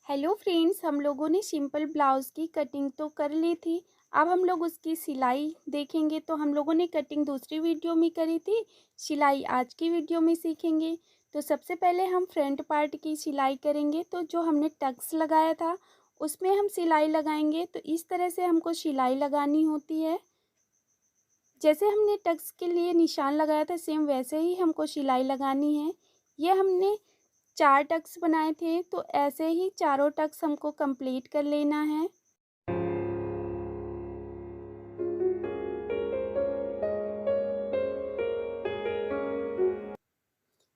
Hello friends, हम लोगों ने सिंपल ब्लाउज़ की कटिंग तो कर ली थी। अब हम लोग उसकी सिलाई देखेंगे। तो हम लोगों ने कटिंग दूसरी वीडियो में करी थी, सिलाई आज की वीडियो में सीखेंगे। तो सबसे पहले हम फ्रंट पार्ट की सिलाई करेंगे। तो जो हमने टक्स लगाया था उसमें हम सिलाई लगाएंगे। तो इस तरह से हमको सिलाई लगानी होती है। जैसे हमने टक्स के लिए निशान लगाया था सेम वैसे ही हमको सिलाई लगानी है। ये हमने 4 टक्स बनाए थे, तो ऐसे ही चारों टक्स हमको कंप्लीट कर लेना है।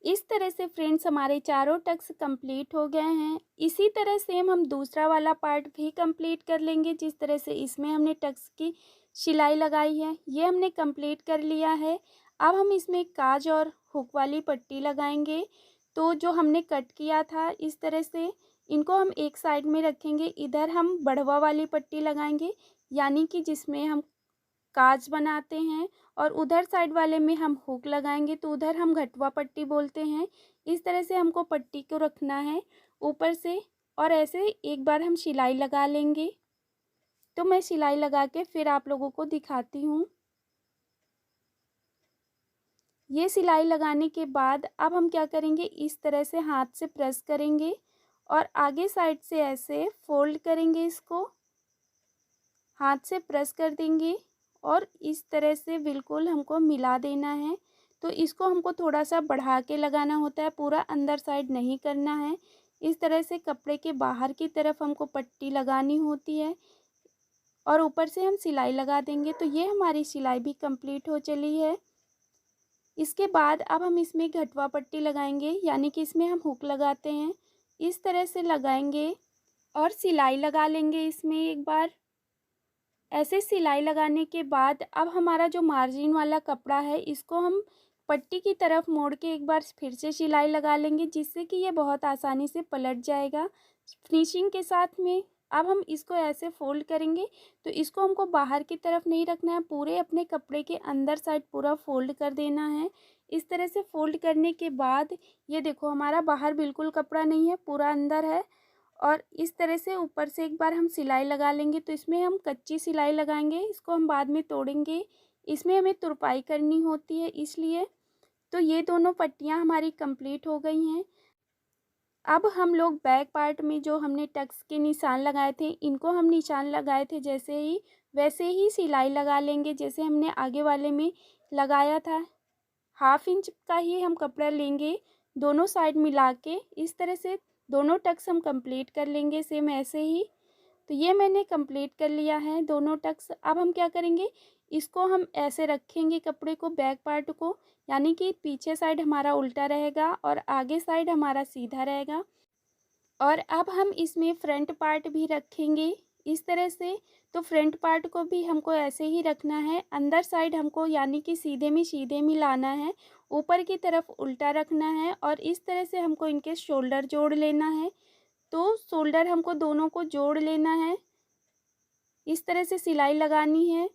इस तरह से फ्रेंड्स हमारे चारों टक्स कंप्लीट हो गए हैं। इसी तरह सेम हम दूसरा वाला पार्ट भी कंप्लीट कर लेंगे। जिस तरह से इसमें हमने टक्स की सिलाई लगाई है, ये हमने कंप्लीट कर लिया है। अब हम इसमें काज और हुक वाली पट्टी लगाएंगे। तो जो हमने कट किया था इस तरह से, इनको हम एक साइड में रखेंगे। इधर हम बढ़वा वाली पट्टी लगाएंगे, यानी कि जिसमें हम काज बनाते हैं, और उधर साइड वाले में हम हुक लगाएंगे, तो उधर हम घटवा पट्टी बोलते हैं। इस तरह से हमको पट्टी को रखना है ऊपर से, और ऐसे एक बार हम सिलाई लगा लेंगे। तो मैं सिलाई लगा के फिर आप लोगों को दिखाती हूँ। ये सिलाई लगाने के बाद अब हम क्या करेंगे, इस तरह से हाथ से प्रेस करेंगे और आगे साइड से ऐसे फोल्ड करेंगे। इसको हाथ से प्रेस कर देंगे और इस तरह से बिल्कुल हमको मिला देना है। तो इसको हमको थोड़ा सा बढ़ा के लगाना होता है, पूरा अंदर साइड नहीं करना है। इस तरह से कपड़े के बाहर की तरफ हमको पट्टी लगानी होती है और ऊपर से हम सिलाई लगा देंगे। तो ये हमारी सिलाई भी कंप्लीट हो चली है। इसके बाद अब हम इसमें घटवा पट्टी लगाएंगे, यानी कि इसमें हम हुक लगाते हैं। इस तरह से लगाएंगे और सिलाई लगा लेंगे इसमें एक बार। ऐसे सिलाई लगाने के बाद अब हमारा जो मार्जिन वाला कपड़ा है, इसको हम पट्टी की तरफ मोड़ के एक बार फिर से सिलाई लगा लेंगे, जिससे कि ये बहुत आसानी से पलट जाएगा फिनिशिंग के साथ में। अब हम इसको ऐसे फोल्ड करेंगे। तो इसको हमको बाहर की तरफ नहीं रखना है, पूरे अपने कपड़े के अंदर साइड पूरा फोल्ड कर देना है। इस तरह से फोल्ड करने के बाद ये देखो, हमारा बाहर बिल्कुल कपड़ा नहीं है, पूरा अंदर है। और इस तरह से ऊपर से एक बार हम सिलाई लगा लेंगे। तो इसमें हम कच्ची सिलाई लगाएंगे, इसको हम बाद में तोड़ेंगे। इसमें हमें तुरपाई करनी होती है इसलिए। तो ये दोनों पट्टियाँ हमारी कंप्लीट हो गई हैं। अब हम लोग बैक पार्ट में जो हमने टक्स के निशान लगाए थे, इनको हम निशान लगाए थे जैसे ही, वैसे ही सिलाई लगा लेंगे जैसे हमने आगे वाले में लगाया था। 1/2 इंच का ही हम कपड़ा लेंगे, दोनों साइड मिला के इस तरह से दोनों टक्स हम कंप्लीट कर लेंगे सेम ऐसे ही। तो ये मैंने कंप्लीट कर लिया है दोनों टक्स। अब हम क्या करेंगे, इसको हम ऐसे रखेंगे कपड़े को, बैक पार्ट को, यानी कि पीछे साइड हमारा उल्टा रहेगा और आगे साइड हमारा सीधा रहेगा। और अब हम इसमें फ्रंट पार्ट भी रखेंगे इस तरह से। तो फ्रंट पार्ट को भी हमको ऐसे ही रखना है, अंदर साइड हमको यानी कि सीधे में लाना है, ऊपर की तरफ उल्टा रखना है, और इस तरह से हमको इनके शोल्डर जोड़ लेना है। तो शोल्डर हमको दोनों को जोड़ लेना है, इस तरह से सिलाई लगानी है।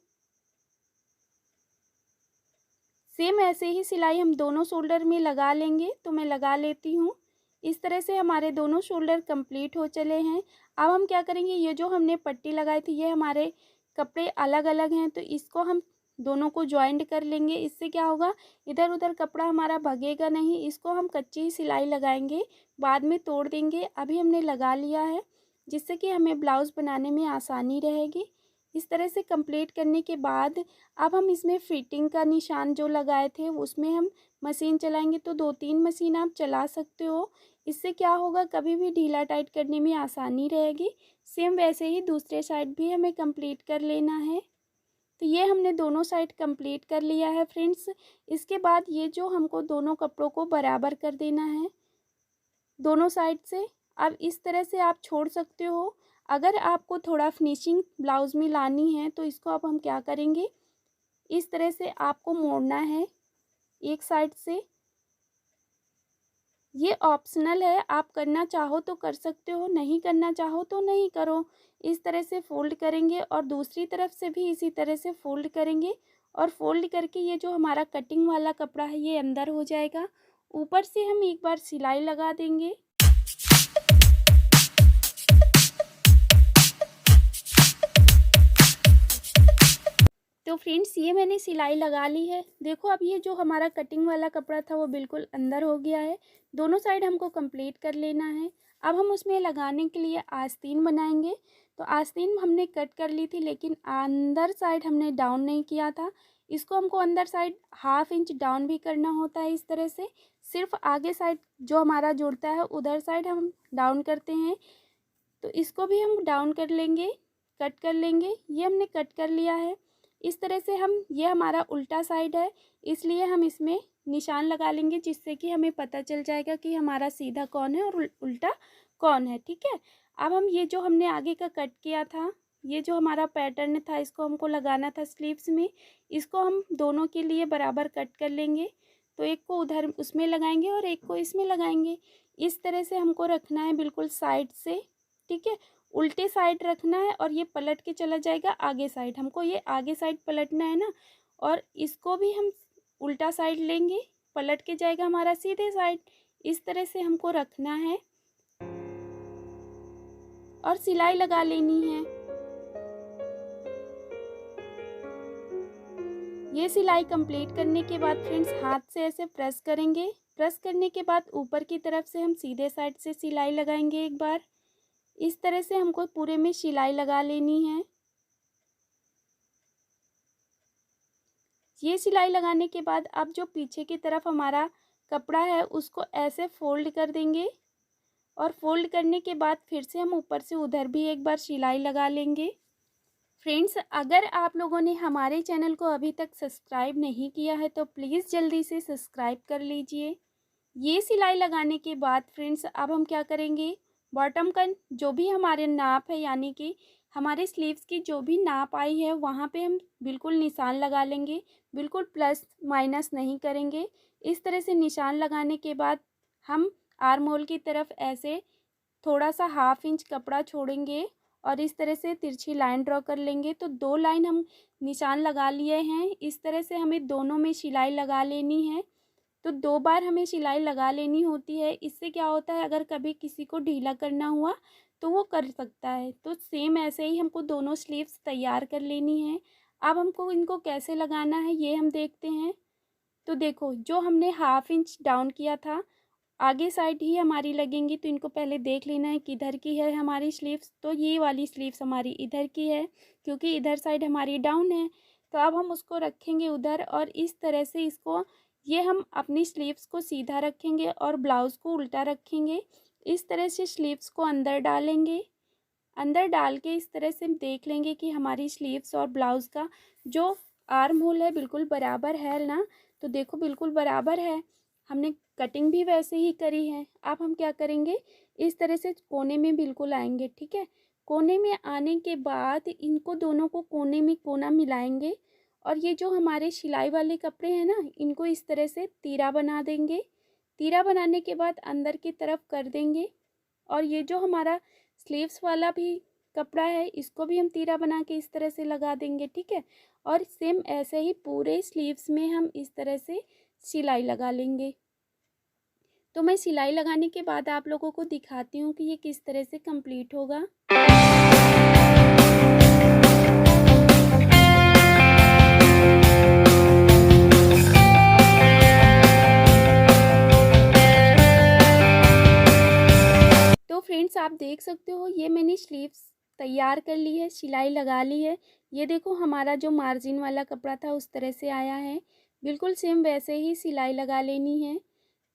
सेम ऐसे ही सिलाई हम दोनों शोल्डर में लगा लेंगे। तो मैं लगा लेती हूँ। इस तरह से हमारे दोनों शोल्डर कंप्लीट हो चले हैं। अब हम क्या करेंगे, ये जो हमने पट्टी लगाई थी, ये हमारे कपड़े अलग अलग हैं, तो इसको हम दोनों को जॉइंट कर लेंगे। इससे क्या होगा, इधर उधर कपड़ा हमारा भगेगा नहीं। इसको हम कच्ची ही सिलाई लगाएंगे, बाद में तोड़ देंगे। अभी हमने लगा लिया है, जिससे कि हमें ब्लाउज़ बनाने में आसानी रहेगी। इस तरह से कंप्लीट करने के बाद अब हम इसमें फिटिंग का निशान जो लगाए थे उसमें हम मशीन चलाएंगे। तो 2-3 मशीन आप चला सकते हो। इससे क्या होगा, कभी भी ढीला टाइट करने में आसानी रहेगी। सेम वैसे ही दूसरे साइड भी हमें कंप्लीट कर लेना है। तो ये हमने दोनों साइड कंप्लीट कर लिया है फ्रेंड्स। इसके बाद ये जो हमको दोनों कपड़ों को बराबर कर देना है दोनों साइड से। अब इस तरह से आप छोड़ सकते हो। अगर आपको थोड़ा फिनिशिंग ब्लाउज़ में लानी है, तो इसको अब हम क्या करेंगे, इस तरह से आपको मोड़ना है एक साइड से। ये ऑप्शनल है, आप करना चाहो तो कर सकते हो, नहीं करना चाहो तो नहीं करो। इस तरह से फ़ोल्ड करेंगे और दूसरी तरफ से भी इसी तरह से फ़ोल्ड करेंगे, और फ़ोल्ड करके ये जो हमारा कटिंग वाला कपड़ा है ये अंदर हो जाएगा। ऊपर से हम एक बार सिलाई लगा देंगे। तो फ्रेंड्स ये मैंने सिलाई लगा ली है। देखो अब ये जो हमारा कटिंग वाला कपड़ा था वो बिल्कुल अंदर हो गया है। दोनों साइड हमको कंप्लीट कर लेना है। अब हम उसमें लगाने के लिए आस्तीन बनाएंगे। तो आस्तीन हमने कट कर ली थी, लेकिन अंदर साइड हमने डाउन नहीं किया था। इसको हमको अंदर साइड 1/2 इंच डाउन भी करना होता है। इस तरह से सिर्फ आगे साइड जो हमारा जुड़ता है उधर साइड हम डाउन करते हैं। तो इसको भी हम डाउन कर लेंगे, कट कर लेंगे। ये हमने कट कर लिया है। इस तरह से हम, ये हमारा उल्टा साइड है, इसलिए हम इसमें निशान लगा लेंगे, जिससे कि हमें पता चल जाएगा कि हमारा सीधा कौन है और उल्टा कौन है। ठीक है। अब हम ये जो हमने आगे का कट किया था, ये जो हमारा पैटर्न था, इसको हमको लगाना था स्लीव्स में। इसको हम दोनों के लिए बराबर कट कर लेंगे। तो एक को उधर उसमें लगाएंगे और एक को इसमें लगाएंगे। इस तरह से हमको रखना है बिल्कुल साइड से। ठीक है। उल्टे साइड रखना है और ये पलट के चला जाएगा आगे साइड। हमको ये आगे साइड पलटना है ना, और इसको भी हम उल्टा साइड लेंगे, पलट के जाएगा हमारा सीधे साइड। इस तरह से हमको रखना है और सिलाई लगा लेनी है। ये सिलाई कंप्लीट करने के बाद फ्रेंड्स हाथ से ऐसे प्रेस करेंगे। प्रेस करने के बाद ऊपर की तरफ से हम सीधे साइड से सिलाई लगाएंगे एक बार। इस तरह से हमको पूरे में सिलाई लगा लेनी है। ये सिलाई लगाने के बाद अब जो पीछे की तरफ हमारा कपड़ा है उसको ऐसे फोल्ड कर देंगे, और फोल्ड करने के बाद फिर से हम ऊपर से उधर भी एक बार सिलाई लगा लेंगे। फ्रेंड्स, अगर आप लोगों ने हमारे चैनल को अभी तक सब्सक्राइब नहीं किया है तो प्लीज़ जल्दी से सब्सक्राइब कर लीजिए। ये सिलाई लगाने के बाद फ्रेंड्स अब हम क्या करेंगे, बॉटम का जो भी हमारे नाप है, यानी कि हमारे स्लीव्स की जो भी नाप आई है वहाँ पे हम बिल्कुल निशान लगा लेंगे। बिल्कुल प्लस माइनस नहीं करेंगे। इस तरह से निशान लगाने के बाद हम आर्म होल की तरफ ऐसे थोड़ा सा 1/2 इंच कपड़ा छोड़ेंगे और इस तरह से तिरछी लाइन ड्रॉ कर लेंगे। तो 2 लाइन हम निशान लगा लिए हैं। इस तरह से हमें दोनों में सिलाई लगा लेनी है। तो 2 बार हमें सिलाई लगा लेनी होती है। इससे क्या होता है, अगर कभी किसी को ढीला करना हुआ तो वो कर सकता है। तो सेम ऐसे ही हमको दोनों स्लीव्स तैयार कर लेनी है। अब हमको इनको कैसे लगाना है ये हम देखते हैं। तो देखो, जो हमने 1/2 इंच डाउन किया था, आगे साइड ही हमारी लगेंगी। तो इनको पहले देख लेना है किधर की है हमारी स्लीव्स। तो ये वाली स्लीव्स हमारी इधर की है, क्योंकि इधर साइड हमारी डाउन है। तो अब हम उसको रखेंगे उधर, और इस तरह से इसको, ये हम अपनी स्लीव्स को सीधा रखेंगे और ब्लाउज़ को उल्टा रखेंगे। इस तरह से स्लीव्स को अंदर डालेंगे। अंदर डाल के इस तरह से देख लेंगे कि हमारी स्लीव्स और ब्लाउज़ का जो आर्म होल है बिल्कुल बराबर है ना। तो देखो बिल्कुल बराबर है। हमने कटिंग भी वैसे ही करी है। अब हम क्या करेंगे, इस तरह से कोने में बिल्कुल आएंगे। ठीक है। कोने में आने के बाद इनको दोनों को कोने में कोना मिलाएंगे, और ये जो हमारे सिलाई वाले कपड़े हैं ना, इनको इस तरह से तीरा बना देंगे। तीरा बनाने के बाद अंदर की तरफ कर देंगे, और ये जो हमारा स्लीव्स वाला भी कपड़ा है इसको भी हम तीरा बना के इस तरह से लगा देंगे। ठीक है। और सेम ऐसे ही पूरे स्लीव्स में हम इस तरह से सिलाई लगा लेंगे। तो मैं सिलाई लगाने के बाद आप लोगों को दिखाती हूँ कि ये किस तरह से कंप्लीट होगा। तो फ्रेंड्स, आप देख सकते हो ये मैंने स्लीव्स तैयार कर ली है, सिलाई लगा ली है। ये देखो हमारा जो मार्जिन वाला कपड़ा था उस तरह से आया है। बिल्कुल सेम वैसे ही सिलाई लगा लेनी है।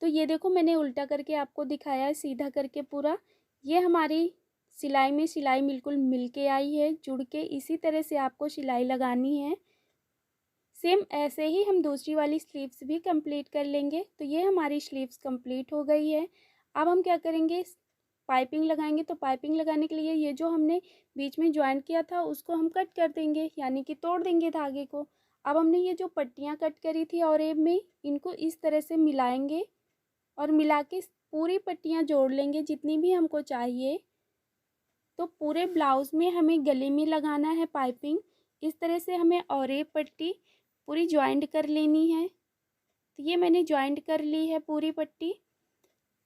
तो ये देखो मैंने उल्टा करके आपको दिखाया है, सीधा करके पूरा। ये हमारी सिलाई में सिलाई बिल्कुल मिल के आई है, जुड़ के। इसी तरह से आपको सिलाई लगानी है। सेम ऐसे ही हम दूसरी वाली स्लीव्स भी कंप्लीट कर लेंगे। तो ये हमारी स्लीव्स कंप्लीट हो गई है। अब हम क्या करेंगे, पाइपिंग लगाएंगे। तो पाइपिंग लगाने के लिए ये जो हमने बीच में ज्वाइंट किया था उसको हम कट कर देंगे, यानी कि तोड़ देंगे धागे को। अब हमने ये जो पट्टियाँ कट करी थी और एब में, इनको इस तरह से मिलाएंगे और मिला के पूरी पट्टियाँ जोड़ लेंगे जितनी भी हमको चाहिए। तो पूरे ब्लाउज़ में हमें गले में लगाना है पाइपिंग। इस तरह से हमें और एक पट्टी पूरी ज्वाइंट कर लेनी है। तो ये मैंने ज्वाइंट कर ली है पूरी पट्टी।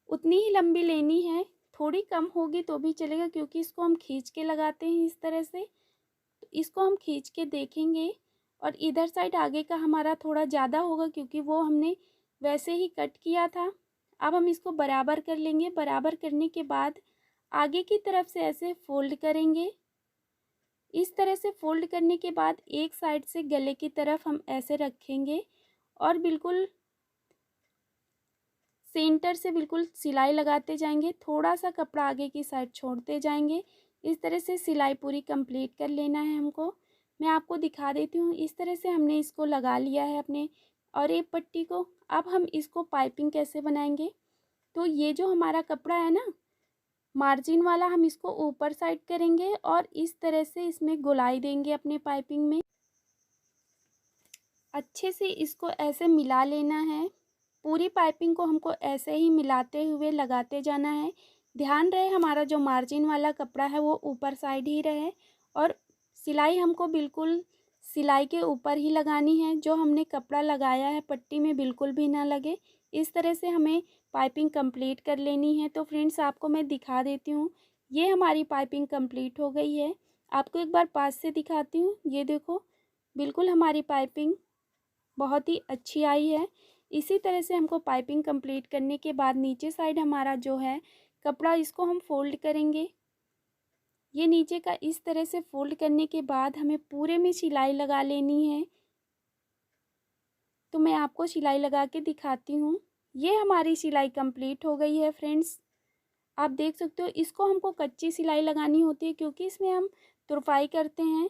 उतनी ही लंबी लेनी है, थोड़ी कम होगी तो भी चलेगा, क्योंकि इसको हम खींच के लगाते हैं इस तरह से। तो इसको हम खींच के देखेंगे। और इधर साइड आगे का हमारा थोड़ा ज़्यादा होगा क्योंकि वो हमने वैसे ही कट किया था। अब हम इसको बराबर कर लेंगे। बराबर करने के बाद आगे की तरफ से ऐसे फोल्ड करेंगे। इस तरह से फोल्ड करने के बाद एक साइड से गले की तरफ हम ऐसे रखेंगे और बिल्कुल सेंटर से बिल्कुल सिलाई लगाते जाएंगे। थोड़ा सा कपड़ा आगे की साइड छोड़ते जाएंगे। इस तरह से सिलाई पूरी कंप्लीट कर लेना है हमको। मैं आपको दिखा देती हूँ। इस तरह से हमने इसको लगा लिया है अपने और एक पट्टी को। अब हम इसको पाइपिंग कैसे बनाएंगे, तो ये जो हमारा कपड़ा है ना मार्जिन वाला, हम इसको ऊपर साइड करेंगे और इस तरह से इसमें गोलाई देंगे अपने पाइपिंग में। अच्छे से इसको ऐसे मिला लेना है। पूरी पाइपिंग को हमको ऐसे ही मिलाते हुए लगाते जाना है। ध्यान रहे हमारा जो मार्जिन वाला कपड़ा है वो ऊपर साइड ही रहे और सिलाई हमको बिल्कुल सिलाई के ऊपर ही लगानी है। जो हमने कपड़ा लगाया है पट्टी में बिल्कुल भी ना लगे। इस तरह से हमें पाइपिंग कंप्लीट कर लेनी है। तो फ्रेंड्स आपको मैं दिखा देती हूँ। ये हमारी पाइपिंग कंप्लीट हो गई है। आपको एक बार पास से दिखाती हूँ। ये देखो बिल्कुल हमारी पाइपिंग बहुत ही अच्छी आई है। इसी तरह से हमको पाइपिंग कंप्लीट करने के बाद नीचे साइड हमारा जो है कपड़ा, इसको हम फोल्ड करेंगे। ये नीचे का इस तरह से फोल्ड करने के बाद हमें पूरे में सिलाई लगा लेनी है। तो मैं आपको सिलाई लगा के दिखाती हूँ। ये हमारी सिलाई कंप्लीट हो गई है फ्रेंड्स। आप देख सकते हो इसको हमको कच्ची सिलाई लगानी होती है क्योंकि इसमें हम तुरपाई करते हैं।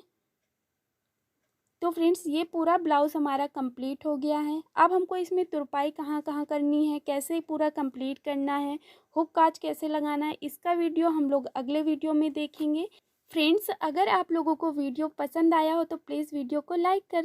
तो फ्रेंड्स ये पूरा ब्लाउज़ हमारा कंप्लीट हो गया है। अब हमको इसमें तुरपाई कहाँ कहाँ करनी है, कैसे पूरा कंप्लीट करना है, हुक काज कैसे लगाना है, इसका वीडियो हम लोग अगले वीडियो में देखेंगे। फ्रेंड्स अगर आप लोगों को वीडियो पसंद आया हो तो प्लीज़ वीडियो को लाइक कर